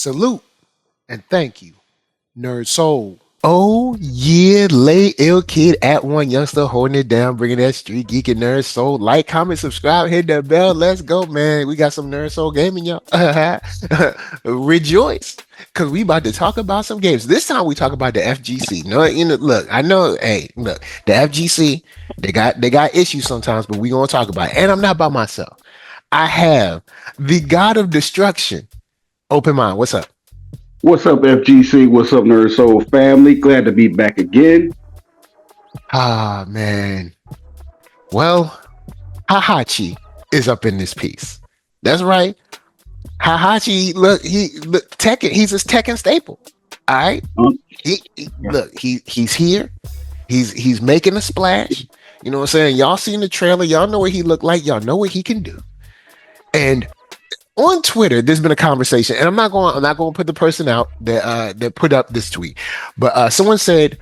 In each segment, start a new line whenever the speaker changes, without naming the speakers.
Salute and thank you, NERDSoul. Oh yeah, lay ill kid at OneYoungsta holding it down, bringing that street geek and nerd soul. Like, comment, subscribe, hit that bell. Let's go, man. We got some NERDSoul Gaming, y'all. Rejoice, cause we about to talk about some games. This time we talk about the FGC. No, look, I know. Hey, look, the FGC, they got issues sometimes, but we gonna talk about it. And I'm not by myself. I have the God of Destruction. Open mind. What's up?
What's up, FGC? What's up, NERDSoul family? Glad to be back again.
Ah, man. Well, Heihachi is up in this piece. That's right. Heihachi, look, Tekken, he's a Tekken staple. All right. He's here. He's making a splash. You know what I'm saying? Y'all seen the trailer. Y'all know what he looked like. Y'all know what he can do. And on Twitter, there's been a conversation, and I'm not going to put the person out that put up this tweet, but someone said,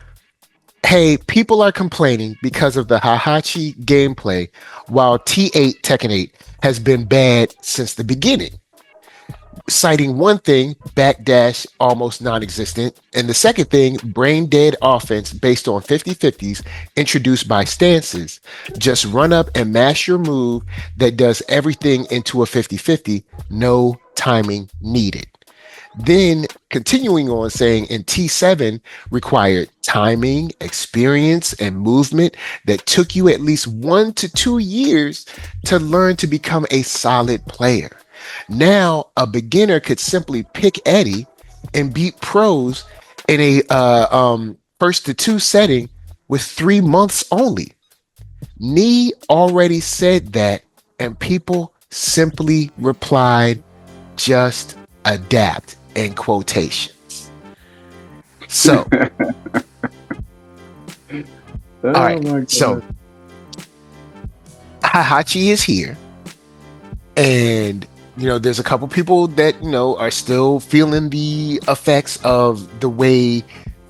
"Hey, people are complaining because of the Heihachi gameplay, while T8 Tekken 8 has been bad since the beginning." Citing one thing, backdash almost non-existent, and the second thing, brain dead offense based on 50-50s introduced by stances. Just run up and mash your move that does everything into a 50-50, no timing needed. Then continuing on saying in T7 required timing, experience, and movement that took you at least 1 to 2 years to learn to become a solid player. Now, a beginner could simply pick Eddie and beat pros in a first to 2 setting with 3 months only. Nee already said that, and people simply replied, "Just adapt," in quotations. So, all right. So, Heihachi is here, and there's a couple people that, are still feeling the effects of the way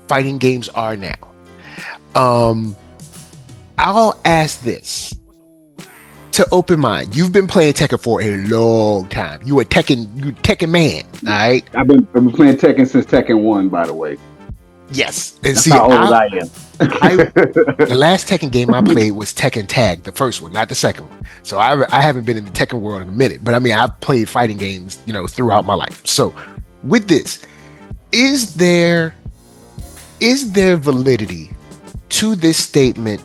fighting games are now. I'll ask this to open mind. You've been playing Tekken for a long time. You a Tekken man, all right?
I've been playing Tekken since Tekken 1, by the way.
Yes. And
that's how old I am.
The last Tekken game I played was Tekken Tag, the first one, not the second one. So I haven't been in the Tekken world in a minute, but I mean, I've played fighting games, throughout my life. So with this, is there validity to this statement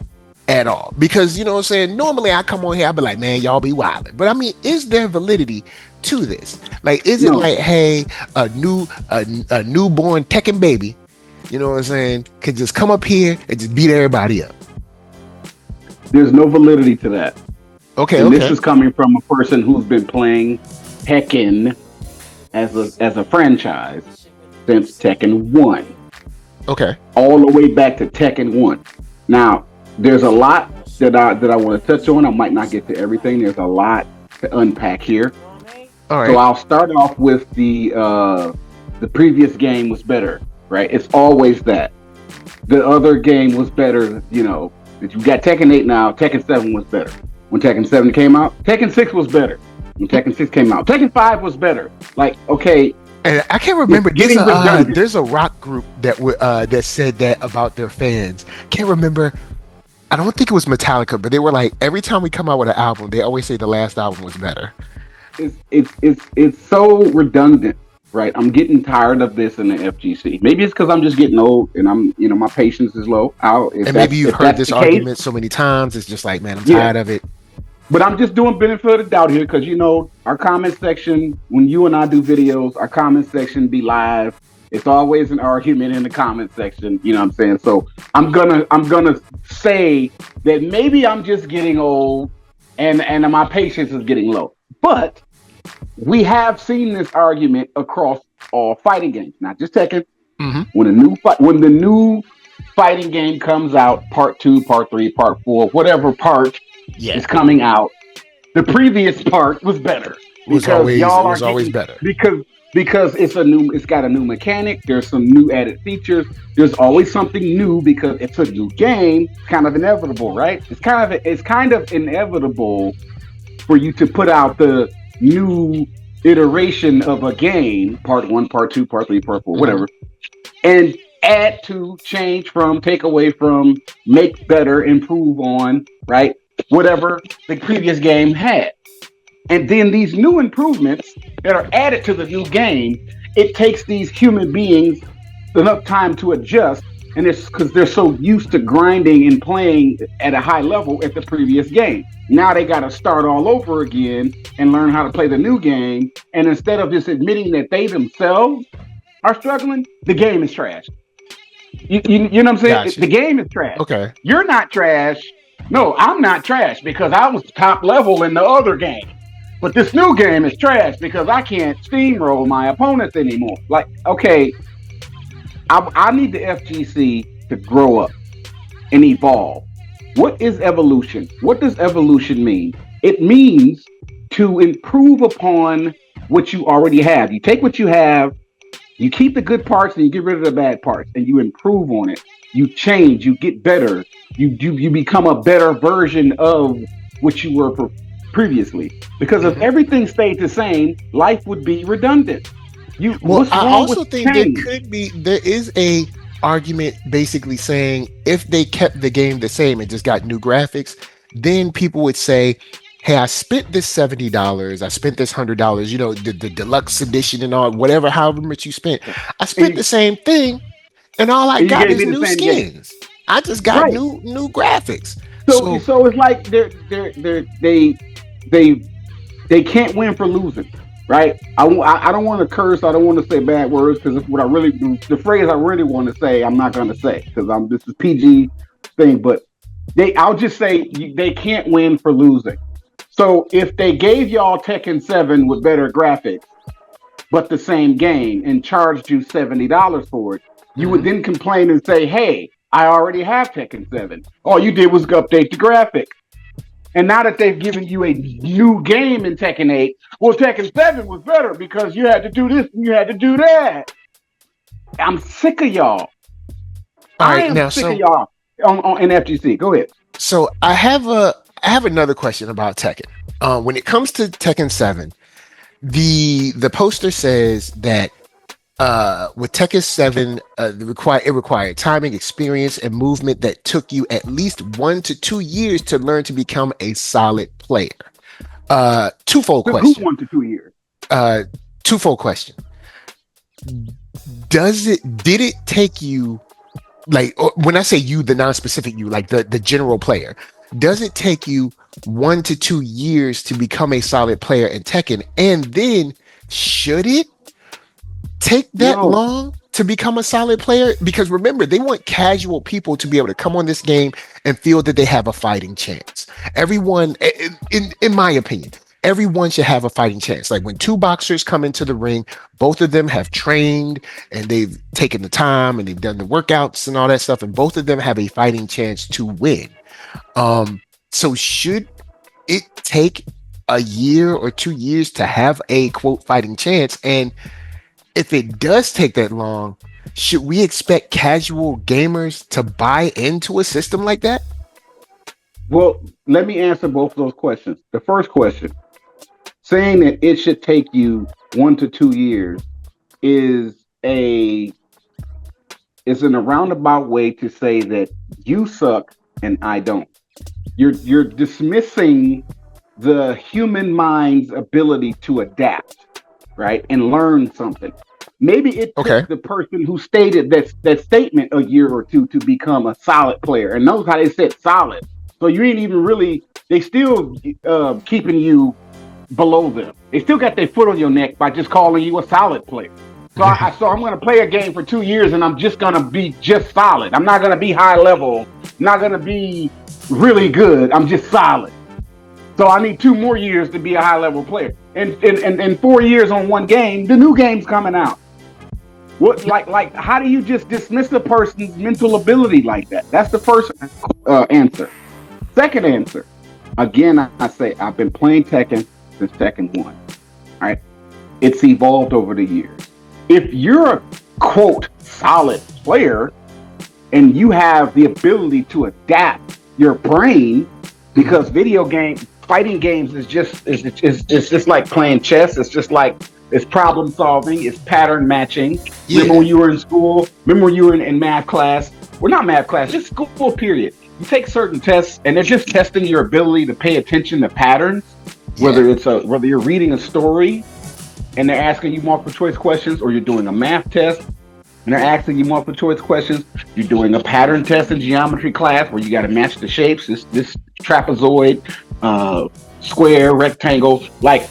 at all? Because, you know what I'm saying, normally I come on here, I'll be like, man, y'all be wilding. But I mean, is there validity to this? Like, is it like, hey, a newborn Tekken baby, you know what I'm saying, could just come up here and just beat everybody up?
There's no validity to that.
Okay,
and this is coming from a person who's been playing Tekken as a franchise since Tekken 1.
Okay.
All the way back to Tekken 1. Now, there's a lot that I want to touch on. I might not get to everything. There's a lot to unpack here.
All right.
So I'll start off with the previous game was better. Right, it's always that. The other game was better, If you got Tekken 8 now, Tekken 7 was better. When Tekken 7 came out, Tekken 6 was better. When Tekken 6 came out, Tekken 5 was better. Like, okay.
And I can't remember. There's a rock group that said that about their fans. Can't remember. I don't think it was Metallica, but they were like, every time we come out with an album, they always say the last album was better.
It's so redundant. Right, I'm getting tired of this in the FGC. Maybe it's because I'm just getting old and I'm, my patience is low.
And maybe you've heard this argument so many times. It's just like, man, I'm tired of it.
But I'm just doing benefit of the doubt here because our comment section, when you and I do videos, our comment section be live. It's always an argument in the comment section. You know what I'm saying? So I'm gonna say that maybe I'm just getting old and my patience is getting low. But we have seen this argument across all fighting games, not just Tekken.
Mm-hmm.
When the new fighting game comes out, part 2, part 3, part 4, whatever part is coming out, the previous part was better.
It was always better.
Because it's got a new mechanic, there's some new added features, there's always something new because it's a new game. It's kind of inevitable, right? It's kind of inevitable for you to put out the new iteration of a game, part 1, part 2, part 3, part 4, whatever, and add to, change from, take away from, make better, improve on, right? Whatever the previous game had. And then these new improvements that are added to the new game, it takes these human beings enough time to adjust. And it's because they're so used to grinding and playing at a high level at the previous game. Now they got to start all over again and learn how to play the new game. And instead of just admitting that they themselves are struggling, the game is trash. You know what I'm saying?
Gotcha.
The game is trash.
Okay.
You're not trash. No, I'm not trash because I was top level in the other game. But this new game is trash because I can't steamroll my opponents anymore. Like, okay, I need the FGC to grow up and evolve. What is evolution? What does evolution mean? It means to improve upon what you already have. You take what you have, you keep the good parts and you get rid of the bad parts and you improve on it. You change, you get better. You become a better version of what you were previously. Because if everything stayed the same, life would be redundant.
I also think there is a argument basically saying if they kept the game the same and just got new graphics, then people would say, hey, I spent this $70, I spent this $100, you know, the deluxe edition and all, whatever, however much you spent. I spent the same thing, and all I got is new skins. I just got new graphics.
So it's like they can't win for losing. Right? I don't want to curse. I don't want to say bad words because the phrase I really want to say, I'm not going to say because this is PG thing. But I'll just say they can't win for losing. So if they gave y'all Tekken 7 with better graphics, but the same game and charged you $70 for it, you would then complain and say, hey, I already have Tekken 7. All you did was update the graphics. And now that they've given you a new game in Tekken 8, well, Tekken 7 was better because you had to do this and you had to do that. I'm sick of y'all. I am sick of y'all in FGC. Go ahead.
So I have another question about Tekken. When it comes to Tekken 7, the poster says that with Tekken 7, it required timing, experience, and movement that took you at least 1 to 2 years to learn to become a solid player. Twofold question.
Who 1 to 2 years?
Twofold question. Did it take you, like, when I say you, the non-specific you, like the general player, does it take you 1 to 2 years to become a solid player in Tekken? And then should it take that long to become a solid player? Because remember, they want casual people to be able to come on this game and feel that they have a fighting chance. Everyone, in my opinion, everyone should have a fighting chance. Like when two boxers come into the ring, both of them have trained and they've taken the time and they've done the workouts and all that stuff, and both of them have a fighting chance to win. So should it take a year or 2 years to have a quote fighting chance? And if it does take that long, should we expect casual gamers to buy into a system like that?
Well, let me answer both of those questions. The first question, saying that it should take you 1 to 2 years is in a roundabout way to say that you suck and I don't. You're dismissing the human mind's ability to adapt, right, and learn something. Maybe it took the person who stated that statement a year or two to become a solid player. And notice how they said solid. So you ain't even really, they still keeping you below them. They still got their foot on your neck by just calling you a solid player. So I'm going to play a game for 2 years and I'm just going to be just solid. I'm not going to be high level. I'm not going to be really good. I'm just solid. So I need 2 more years to be a high level player. And 4 years on one game, the new game's coming out. What, like, how do you just dismiss a person's mental ability like that? That's the first answer. Second answer, again, I say I've been playing Tekken since Tekken 1. All right, it's evolved over the years. If you're a quote solid player and you have the ability to adapt your brain, because video games, fighting games is just it's just like playing chess. It's problem solving. It's pattern matching.
Yeah.
Remember when you were in school? Remember when you were in math class? Well, not math class, just school period. You take certain tests, and they're just testing your ability to pay attention to patterns. Whether you're reading a story, and they're asking you multiple choice questions, or you're doing a math test, and they're asking you multiple choice questions. You're doing a pattern test in geometry class where you got to match the shapes. This trapezoid, square, rectangle, like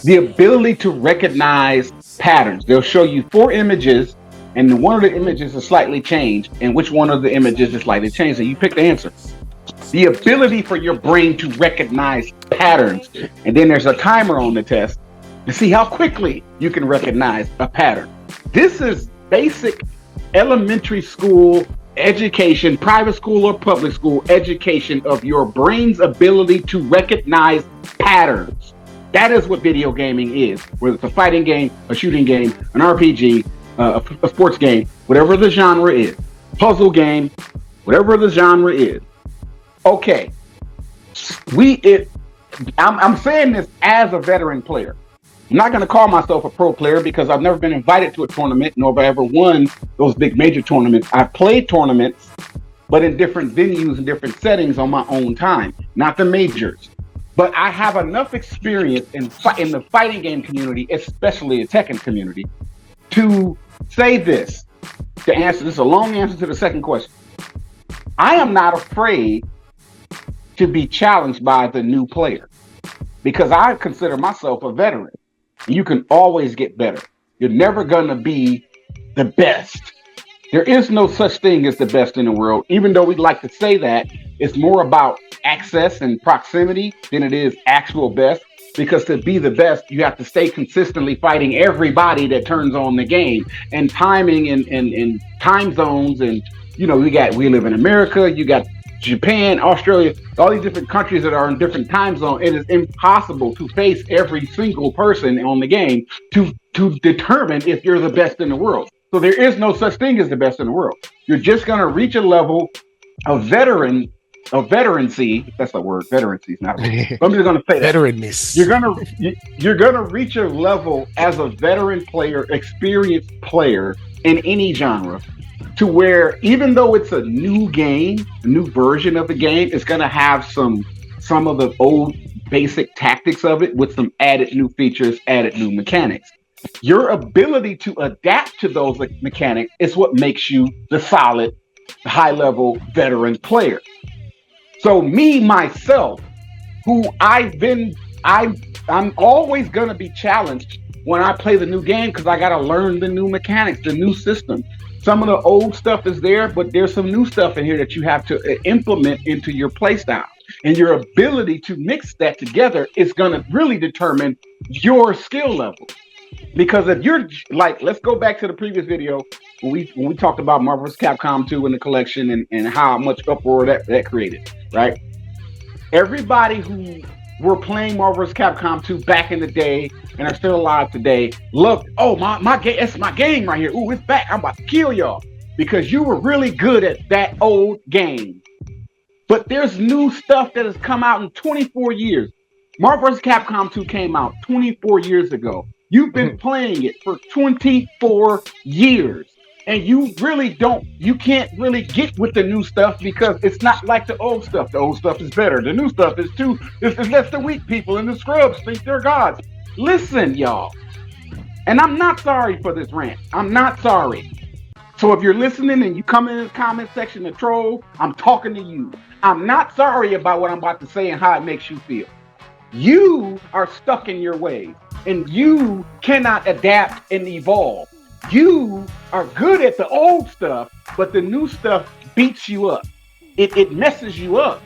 the ability to recognize patterns. They'll show you 4 images, and one of the images is slightly changed, and which one of the images is slightly changed, and you pick the answer. The ability for your brain to recognize patterns, and then there's a timer on the test to see how quickly you can recognize a pattern. This is basic elementary school education, private school or public school education of your brain's ability to recognize patterns. That is what video gaming is, whether it's a fighting game, a shooting game, an RPG, a sports game, whatever the genre is, puzzle game, whatever the genre is. Okay, I'm saying this as a veteran player. I'm not going to call myself a pro player because I've never been invited to a tournament, nor have I ever won those big major tournaments. I've played tournaments, but in different venues and different settings on my own time, not the majors. But I have enough experience in the fighting game community, especially the Tekken community, to say this. To answer this, is a long answer to the second question. I am not afraid to be challenged by the new player because I consider myself a veteran. You can always get better. You're never going to be the best. There is no such thing as the best in the world. Even though we like to say that, it's more about access and proximity than it is actual best. Because to be the best, you have to stay consistently fighting everybody that turns on the game. And timing and time zones. And, you know, we live in America. You got Japan, Australia, all these different countries that are in different time zones. It is impossible to face every single person on the game to determine if you're the best in the world. So there is no such thing as the best in the world. You're just going to reach a level of veterancy. If that's the word. Veterancy is not a word. I'm just going to say that.
Veteranness.
You're gonna reach a level as a veteran player, experienced player in any genre, to where even though it's a new game, a new version of the game, it's going to have some of the old basic tactics of it with some added new features, added new mechanics. Your ability to adapt to those mechanics is what makes you the solid, high-level veteran player. So me, myself, I'm always going to be challenged when I play the new game because I got to learn the new mechanics, the new system. Some of the old stuff is there, but there's some new stuff in here that you have to implement into your playstyle. And your ability to mix that together is going to really determine your skill level. Because if you're like, let's go back to the previous video when we talked about Marvel vs. Capcom 2 in the collection and how much uproar that created, right? Everybody who were playing Marvel vs. Capcom 2 back in the day and are still alive today, look, oh, my game, it's my game right here. Ooh, it's back. I'm about to kill y'all because you were really good at that old game. But there's new stuff that has come out in 24 years. Marvel vs. Capcom 2 came out 24 years ago. You've been playing it for 24 years. And you can't really get with the new stuff because it's not like the old stuff. The old stuff is better. The new stuff is less the weak people and the scrubs think they're gods. Listen, y'all. And I'm not sorry for this rant. I'm not sorry. So if you're listening and you come in the comment section to troll, I'm talking to you. I'm not sorry about what I'm about to say and how it makes you feel. You are stuck in your ways and you cannot adapt and evolve. You are good at the old stuff, but the new stuff beats you up. It messes you up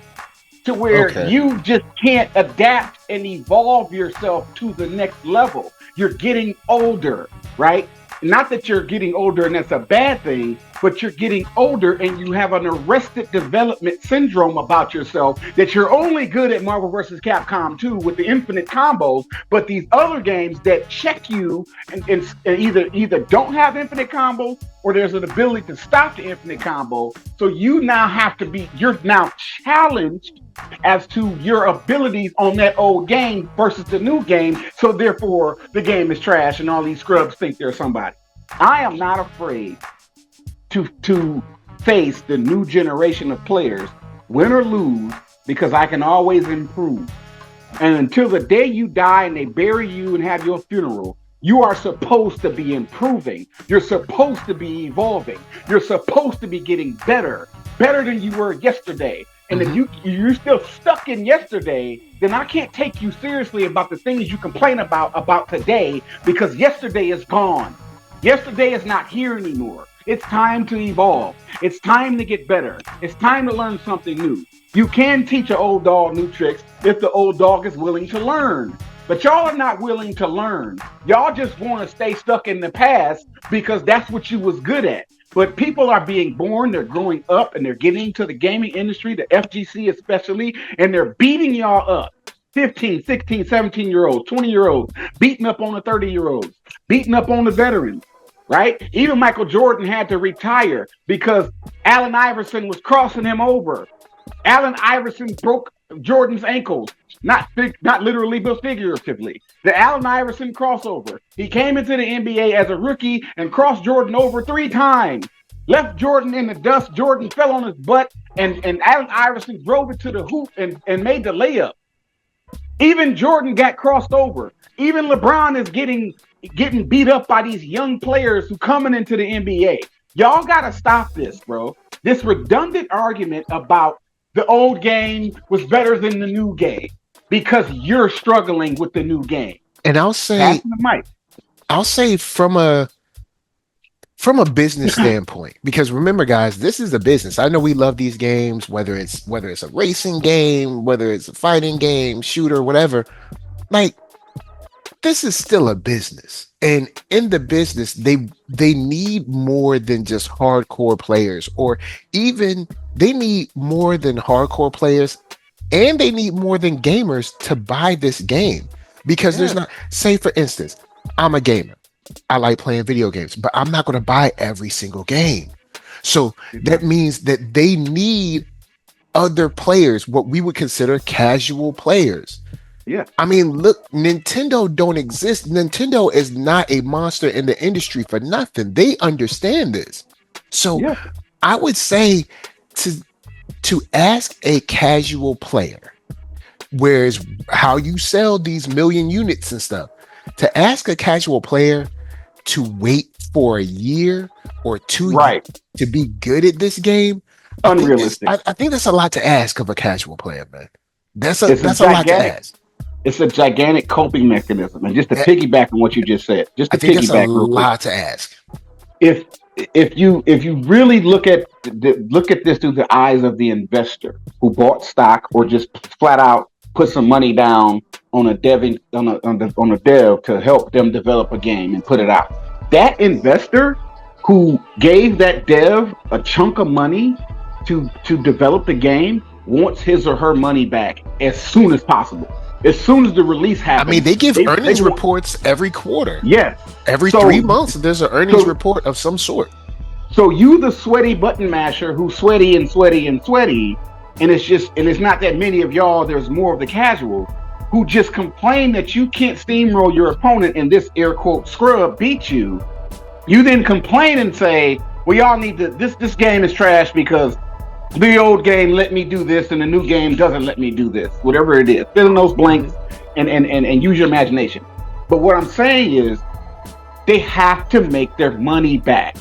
to where you just can't adapt and evolve yourself to the next level. You're getting older, right? Not that you're getting older and that's a bad thing, but you're getting older and you have an arrested development syndrome about yourself that you're only good at Marvel vs. Capcom 2 with the infinite combos, but these other games that check you and either don't have infinite combos or there's an ability to stop the infinite combo. So you're now challenged as to your abilities on that old game versus the new game. So therefore the game is trash and all these scrubs think they're somebody. I am not afraid to face the new generation of players, win or lose, because I can always improve. And until the day you die and they bury you and have your funeral, you are supposed to be improving. You're supposed to be evolving. You're supposed to be getting better than you were yesterday. And if you're still stuck in yesterday, then I can't take you seriously about the things you complain about today, because yesterday is gone. Yesterday is not here anymore. It's time to evolve. It's time to get better. It's time to learn something new. You can teach an old dog new tricks if the old dog is willing to learn. But y'all are not willing to learn. Y'all just want to stay stuck in the past because that's what you was good at. But people are being born, they're growing up, and they're getting into the gaming industry, the FGC especially, and they're beating y'all up. 15, 16, 17-year-olds, 20-year-olds, beating up on the 30-year-olds, beating up on the veterans, right? Even Michael Jordan had to retire because Allen Iverson was crossing him over. Allen Iverson broke Jordan's ankles, not literally, but figuratively. The Allen Iverson crossover. He came into the NBA as a rookie and crossed Jordan over 3 times. Left Jordan in the dust. Jordan fell on his butt, and Allen Iverson drove it to the hoop and made the layup. Even Jordan got crossed over. Even LeBron is getting beat up by these young players who coming into the NBA. Y'all got to stop this, bro. This redundant argument about the old game was better than the new game because you're struggling with the new game.
And I'll say from a business standpoint, because remember, guys, this is a business. I know we love these games, whether it's a racing game, whether it's a fighting game, shooter, whatever. Like, this is still a business. And in the business, they need more than just hardcore players, or even they need more than hardcore players, and they need more than gamers to buy this game. Because there's not, say for instance, I'm a gamer. I like playing video games, but I'm not going to buy every single game. So that means that they need other players, what we would consider casual players.
Yeah.
I mean, look, Nintendo don't exist. Nintendo is not a monster in the industry for nothing. They understand this. So I would say to ask a casual player, whereas how you sell these million units and stuff, to ask a casual player to wait for a year or 2 years to be good at this game,
unrealistic.
I think that's a lot to ask of a casual player, man. That's a lot to ask.
It's a gigantic coping mechanism, and just to piggyback on what you just said,
I think that's a lot to ask.
If you really look at this through the eyes of the investor who bought stock or just flat out put some money down on a dev to help them develop a game and put it out, that investor who gave that dev a chunk of money to develop the game wants his or her money back as soon as possible. As soon as the release happens.
I mean, they give earnings reports every quarter.
Yes.
Every 3 months, there's an earnings report of some sort.
So you, the sweaty button masher, who's sweaty, and it's not that many of y'all, there's more of the casuals, who just complain that you can't steamroll your opponent and this air quote scrub beat you. You then complain and say, well, y'all need to, this game is trash because the old game let me do this and the new game doesn't let me do this. Whatever it is, fill in those blanks and use your imagination. But what I'm saying is they have to make their money back.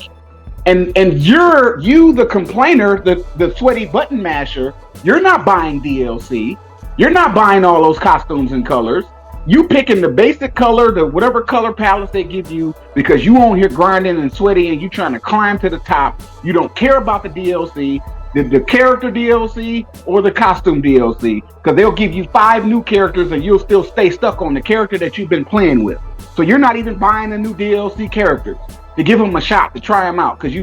And you the complainer, the sweaty button masher, you're not buying DLC. You're not buying all those costumes and colors. You picking the basic color, the whatever color palettes they give you, because you on here grinding and sweating and you trying to climb to the top. You don't care about the DLC. The character DLC or the costume DLC, because they'll give you 5 new characters and you'll still stay stuck on the character that you've been playing with. So you're not even buying the new DLC characters. to give them a shot, to try them out. Because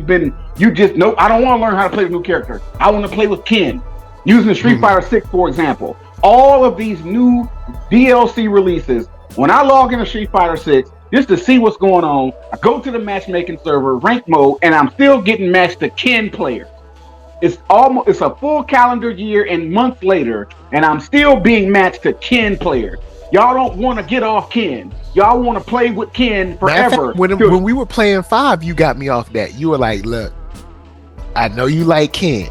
nope, I don't want to learn how to play a new character. I want to play with Ken. Using Street Fighter 6, for example. All of these new DLC releases, when I log into Street Fighter 6, just to see what's going on, I go to the matchmaking server, rank mode, and I'm still getting matched to Ken players. It's a full calendar year and months later, and I'm still being matched to Ken players. Y'all don't want to get off Ken. Y'all want to play with Ken forever.
Fact, when we were playing 5, you got me off that. You were like, look, I know you like Ken.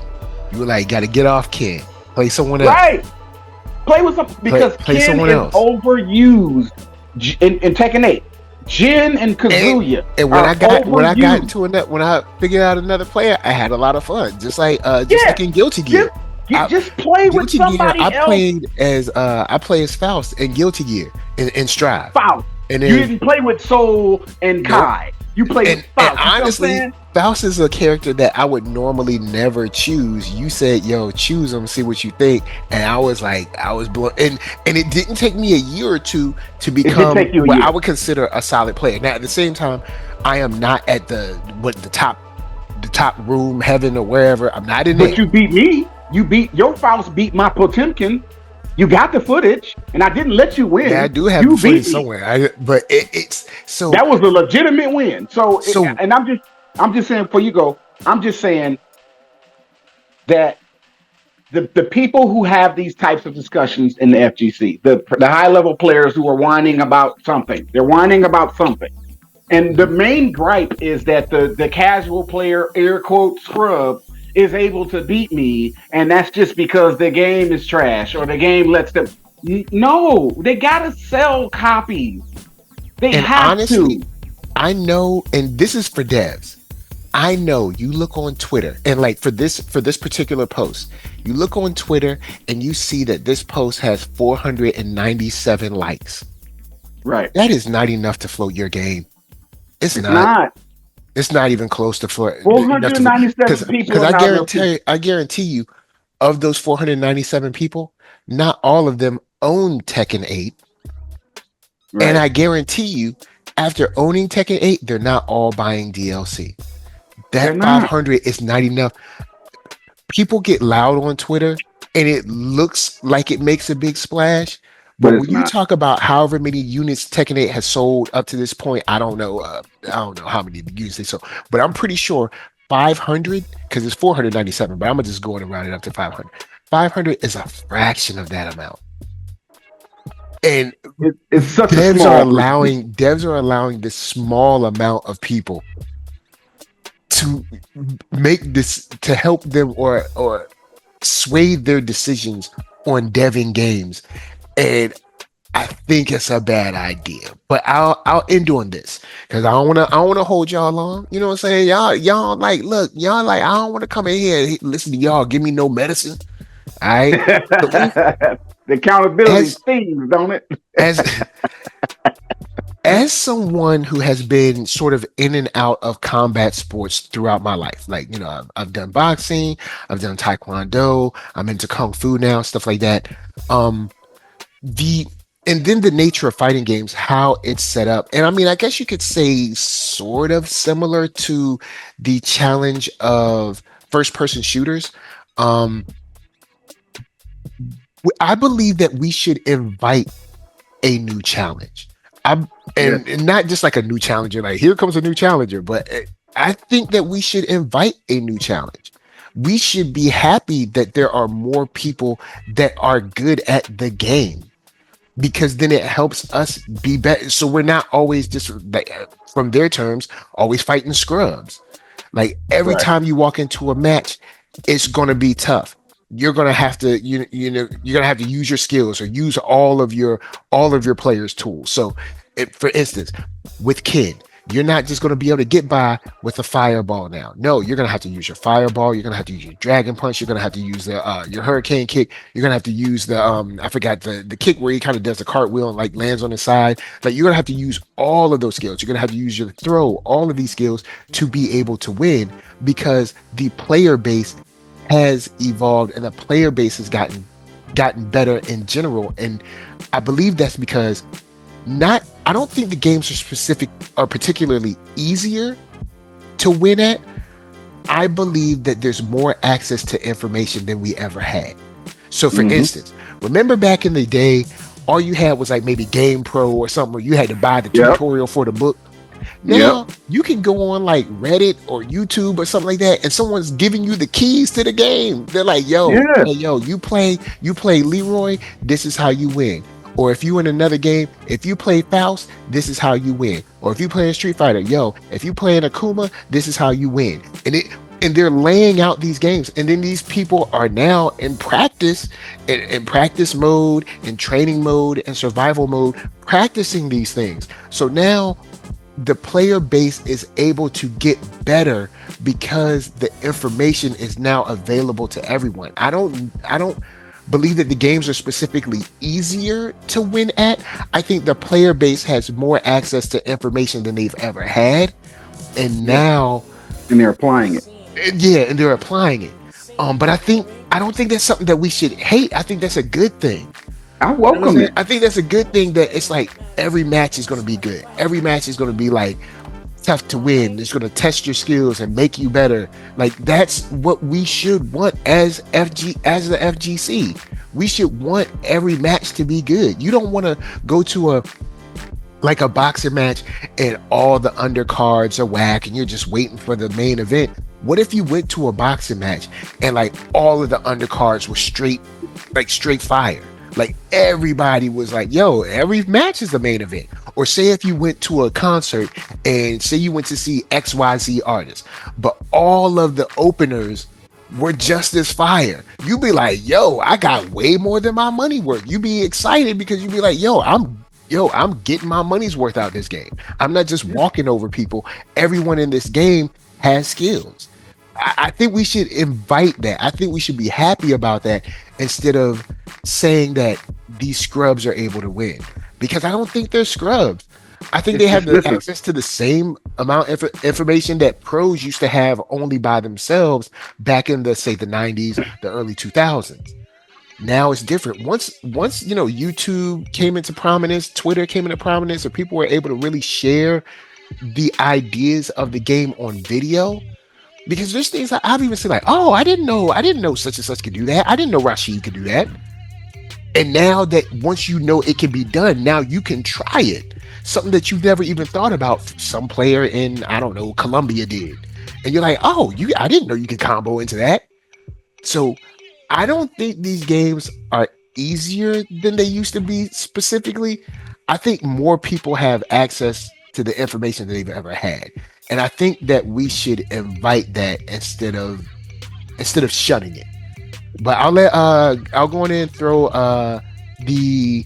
You were like, got to get off Ken. Play someone else.
Right. Play with some, because
play
Ken is
else.
Overused in Tekken 8. Jin and Kazuya.
And when I figured out another player, I had a lot of fun. Just like like in Guilty Gear.
Just play with somebody else.
I play as Faust in Guilty Gear in Strive.
Faust. And then, you didn't play with Soul and Kai. You played with Faust.
And honestly, Faust is a character that I would normally never choose. You said, yo, choose him, see what you think. And I was blown. And it didn't take me a year or two to become what I would consider a solid player. Now, at the same time, I am not at the top room, heaven, or wherever. I'm not in there.
But you beat me. Your Faust beat my Potemkin. You got the footage, and I didn't let you win.
Yeah, I do have the footage somewhere. But it's so
that was a legitimate win. And I'm just saying, before you go, I'm just saying that the people who have these types of discussions in the FGC, the high level players who are whining about something, and the main gripe is that the casual player, air quote scrub, is able to beat me, and that's just because the game is trash or the game lets them. No, they gotta sell copies. They have to.
I know, and this is for devs. I know you look on Twitter, and like for this particular post, you look on Twitter and you see that this post has 497 likes.
Right.
That is not enough to float your game. It's not. It's not even close to
497 people.
Because I guarantee you, of those 497 people, not all of them own Tekken 8. Right. And I guarantee you, after owning Tekken 8, they're not all buying DLC. That 500 is not enough. People get loud on Twitter, and it looks like it makes a big splash. But when you talk about however many units Tekken 8 has sold up to this point, I don't know how many units they sold, but I'm pretty sure 500, because it's 497, but I'm gonna just go and round it up to 500. 500 is a fraction of that amount. And
it's such
devs are allowing this small amount of people to make this, to help them or sway their decisions on deving games. And I think it's a bad idea, but I'll end on this because I don't want to hold y'all long. You know what I'm saying? Y'all like, look, y'all like, I don't want to come in here and listen to y'all give me no medicine. All right.
The accountability stings, don't it?
As someone who has been sort of in and out of combat sports throughout my life, like, you know, I've done boxing, I've done taekwondo, I'm into kung fu now, stuff like that. And then the nature of fighting games, how it's set up. And I mean, I guess you could say sort of similar to the challenge of first-person shooters. I believe that we should invite a new challenge. And not just like a new challenger, like here comes a new challenger, but I think that we should invite a new challenge. We should be happy that there are more people that are good at the game, because then it helps us be better. So we're not always just, like, from their terms, always fighting scrubs. Like every time you walk into a match, it's going to be tough. You're going to have to, you're going to have to use your skills or use all of your players' tools. So for instance, with Ken, you're not just going to be able to get by with a fireball now. No, you're going to have to use your fireball. You're going to have to use your dragon punch. You're going to have to use your hurricane kick. You're going to have to use the I forgot the kick where he kind of does the cartwheel and like lands on his side. Like you're going to have to use all of those skills. You're going to have to use your throw, all of these skills to be able to win, because the player base has evolved and the player base has gotten better in general. And I believe that's because I don't think the games are particularly easier to win at, I believe that there's more access to information than we ever had. So for instance, remember back in the day, all you had was like maybe Game Pro or something where you had to buy the tutorial for the book. Now you can go on like Reddit or YouTube or something like that, and someone's giving you the keys to the game. They're like, "Yo, hey, yo, you play Leroy. This is how you win." Or if you in another game, if you play Faust, this is how you win. Or if you play a Street Fighter, yo, if you play an Akuma, this is how you win. And they're laying out these games, and then these people are now in practice, in practice mode, in training mode, and survival mode, practicing these things. So now the player base is able to get better because the information is now available to everyone. I don't believe that the games are specifically easier to win at. I think the player base has more access to information than they've ever had, and now
they're applying it.
And they're applying it. But I don't think that's something that we should hate. I think that's a good thing.
I welcome it.
I think that's a good thing, that it's like every match is going to be good. Every match is going to be like tough to win. It's going to test your skills and make you better. Like that's what we should want as the FGC. We should want every match to be good. You don't want to go to a boxing match and all the undercards are whack and you're just waiting for the main event. What if you went to a boxing match and like all of the undercards were straight fire? Like everybody was like, yo, every match is the main event. Or say if you went to a concert and say you went to see XYZ artists, but all of the openers were just as fire. You'd be like, yo, I got way more than my money worth. You'd be excited because you'd be like, I'm getting my money's worth out this game. I'm not just walking over people. Everyone in this game has skills. I think we should invite that. I think we should be happy about that instead of saying that these scrubs are able to win, because I don't think they're scrubs. I think they have the access to the same amount of information that pros used to have only by themselves back in the 90s, the early 2000s. Now it's different. Once YouTube came into prominence, Twitter came into prominence, or people were able to really share the ideas of the game on video. Because there's things I've even seen like, oh, I didn't know such and such could do that. I didn't know Rashid could do that. And now that once you know it can be done, now you can try it. Something that you've never even thought about. Some player in, I don't know, Colombia did. And you're like, oh, I didn't know you could combo into that. So I don't think these games are easier than they used to be specifically. I think more people have access to the information that they've ever had. And I think that we should invite that instead of shunning it. But I'll go in and throw the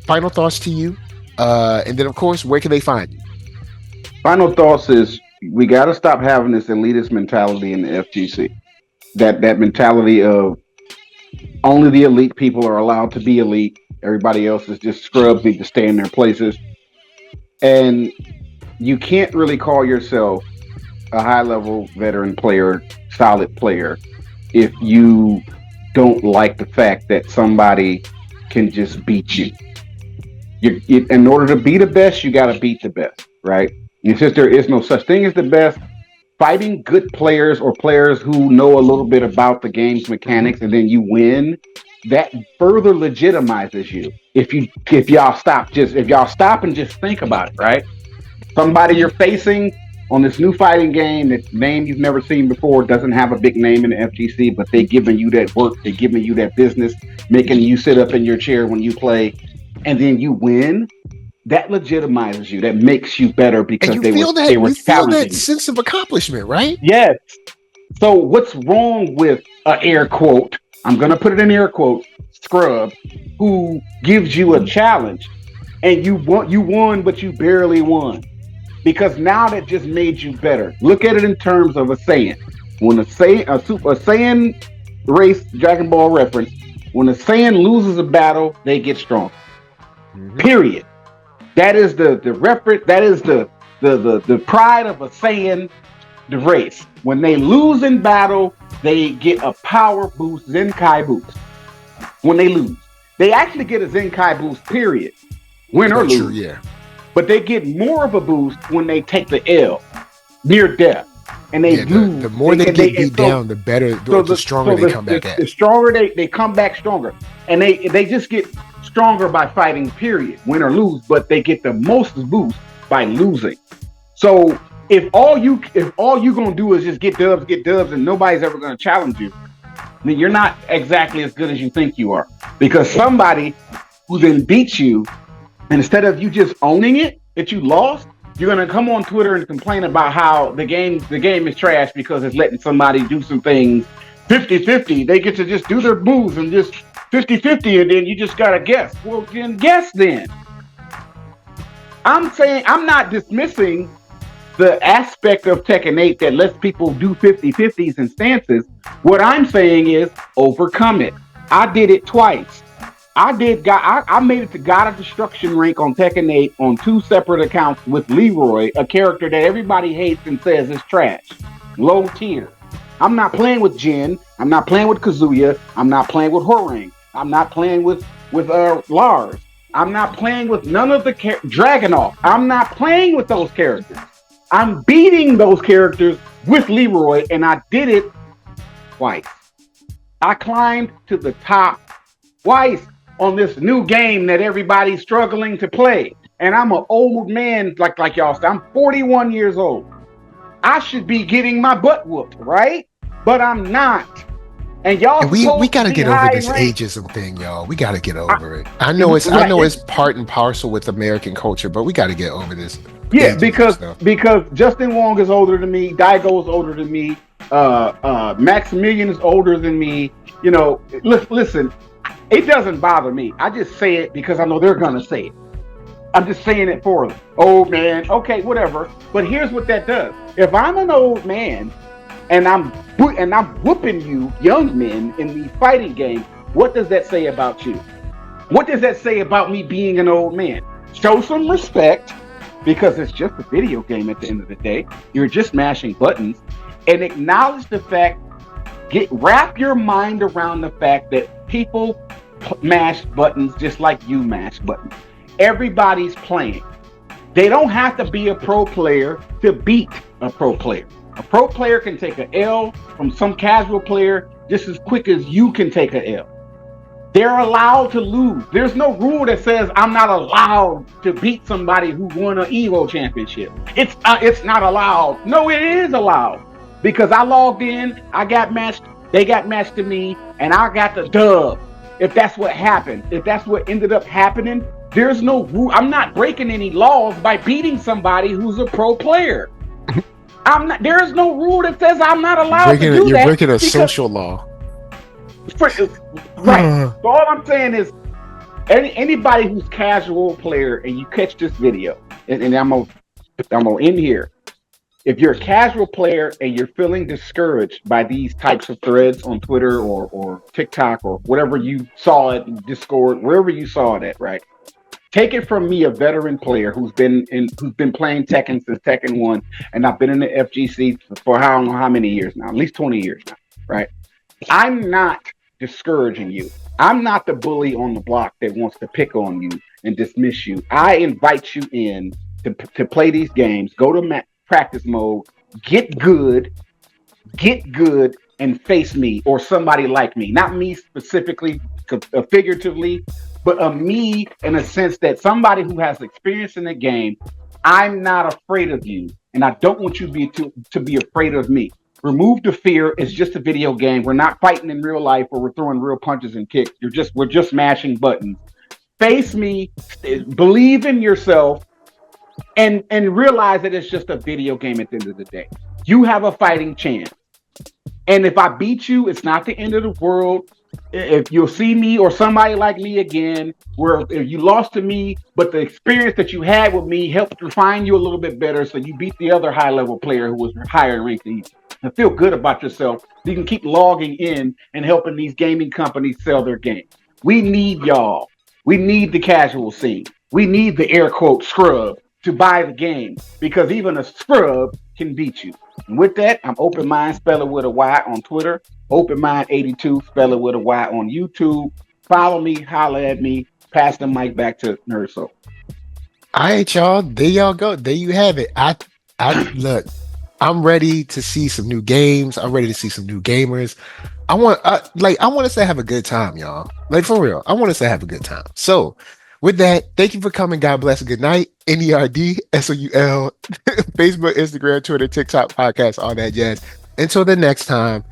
final thoughts to you. And then of course, where can they find you?
Final thoughts is we got to stop having this elitist mentality in the FGC. That mentality of only the elite people are allowed to be elite. Everybody else is just scrubs, need to stay in their places. And you can't really call yourself a high-level veteran player, solid player, if you don't like the fact that somebody can just beat you. In order to be the best, you got to beat the best, right? And since there is no such thing as the best, fighting good players or players who know a little bit about the game's mechanics and then you win, that further legitimizes you. If y'all stop and just think about it, right? Somebody you're facing on this new fighting game, that name you've never seen before, doesn't have a big name in the FGC, but they're giving you that work, they're giving you that business, making you sit up in your chair when you play, and then you win. That legitimizes you. That makes you better because they were challenging.
That sense of accomplishment, right?
Yes. So what's wrong with an air quote? I'm gonna put it in air quotes. Scrub, who gives you a challenge, and you won, but you barely won. Because now that just made you better. Look at it in terms of a Saiyan. When a Saiyan race, Dragon Ball reference, when a Saiyan loses a battle, they get stronger. Mm-hmm. Period. That is the reference. That is the pride of a Saiyan, the race. When they lose in battle, they get a power boost, Zenkai boost. When they lose, they actually get a Zenkai boost. Period. Win or lose. True, yeah. But they get more of a boost when they take the L, near death. and they
Yeah,
lose.
the more they get beat down, the better, the stronger they come back at.
The stronger they come back stronger, and they just get stronger by fighting. Period, win or lose, but they get the most boost by losing. So if all you gonna do is just get dubs, and nobody's ever gonna challenge you, then you're not exactly as good as you think you are. Because somebody who then beats you, and instead of you just owning it that you lost, you're gonna come on Twitter and complain about how the game is trash because it's letting somebody do some things 50-50. They get to just do their moves and just 50-50, and then you just gotta guess. Well, then guess then. I'm saying I'm not dismissing the aspect of Tekken 8 that lets people do 50-50s and stances. What I'm saying is overcome it. I did it twice. I made it to God of Destruction rank on Tekken 8 on 2 separate accounts with Leroy, a character that everybody hates and says is trash. Low tier. I'm not playing with Jin. I'm not playing with Kazuya. I'm not playing with Horang. I'm not playing with Lars. I'm not playing with none of the Dragunov. I'm not playing with those characters. I'm beating those characters with Leroy, and I did it twice. I climbed to the top twice on this new game that everybody's struggling to play. And I'm an old man, like y'all said. I'm 41 years old. I should be getting my butt whooped, right? But I'm not. And y'all,
and we got to get over this ageism thing, y'all. We got to get over it. I know it's part and parcel with American culture, but we got to get over this.
Yeah, because Justin Wong is older than me, Daigo is older than me, Maximilian is older than me. You know, listen, it doesn't bother me. I just say it because I know they're gonna say it. I'm just saying it for them. Old man, okay, whatever. But here's what that does. If I'm an old man and I'm whooping you young men in the fighting game, what does that say about you? What does that say about me being an old man? Show some respect, because it's just a video game at the end of the day. You're just mashing buttons, and acknowledge the fact, wrap your mind around the fact that people mash buttons just like you mash buttons. Everybody's playing. They don't have to be a pro player to beat a pro player. A pro player can take an L from some casual player just as quick as you can take an L. They're allowed to lose. There's no rule that says I'm not allowed to beat somebody who won an Evo championship. It's not allowed. No, it is allowed. Because I logged in, I got matched, they got matched to me, and I got the dub. If that's what happened, if that's what ended up happening, there's no rule. I'm not breaking any laws by beating somebody who's a pro player. There is no rule that says I'm not allowed to do that.
You're breaking a social law.
Right. So all I'm saying is, anybody who's casual player and you catch this video, and I'm gonna end here. If you're a casual player and you're feeling discouraged by these types of threads on Twitter or TikTok or whatever you saw it in Discord, wherever you saw it at, right? Take it from me, a veteran player who's been playing Tekken since Tekken 1, and I've been in the FGC for how many years now? At least 20 years now, right? I'm not discouraging you. I'm not the bully on the block that wants to pick on you and dismiss you. I invite you in to play these games, go to practice mode, get good, and face me or somebody like me. Not me specifically, figuratively, but a me in a sense that somebody who has experience in the game. I'm not afraid of you, and I don't want you to be afraid of me. Remove the fear. It's just a video game. We're not fighting in real life, or we're throwing real punches and kicks. We're just mashing buttons. Face me, believe in yourself, and realize that it's just a video game at the end of the day. You have a fighting chance. And if I beat you, it's not the end of the world. If you'll see me or somebody like me again, where if you lost to me, but the experience that you had with me helped refine you a little bit better, so you beat the other high-level player who was higher in rank than you. And feel good about yourself. You can keep logging in and helping these gaming companies sell their games. We need y'all. We need the casual scene. We need the air quote scrub to buy the game, because even a scrub can beat you. And with that, I'm Open Mind, spell it with a Y on Twitter. Open Mind 82, spell it with a Y on YouTube. Follow me, holla at me. Pass the mic back to NERDSoul.
All right, y'all. There y'all go. There you have it. I look. I'm ready to see some new games. I'm ready to see some new gamers. I want us to have a good time, y'all. Like for real, I want us to have a good time. So, with that, thank you for coming. God bless. Good night. NERDSoul. Facebook, Instagram, Twitter, TikTok, podcast, all that jazz. Until the next time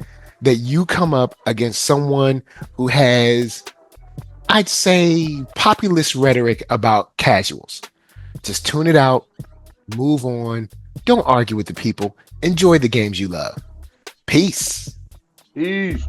that you come up against someone who has, I'd say, populist rhetoric about casuals. Just tune it out, move on, don't argue with the people, enjoy the games you love. Peace.
Peace.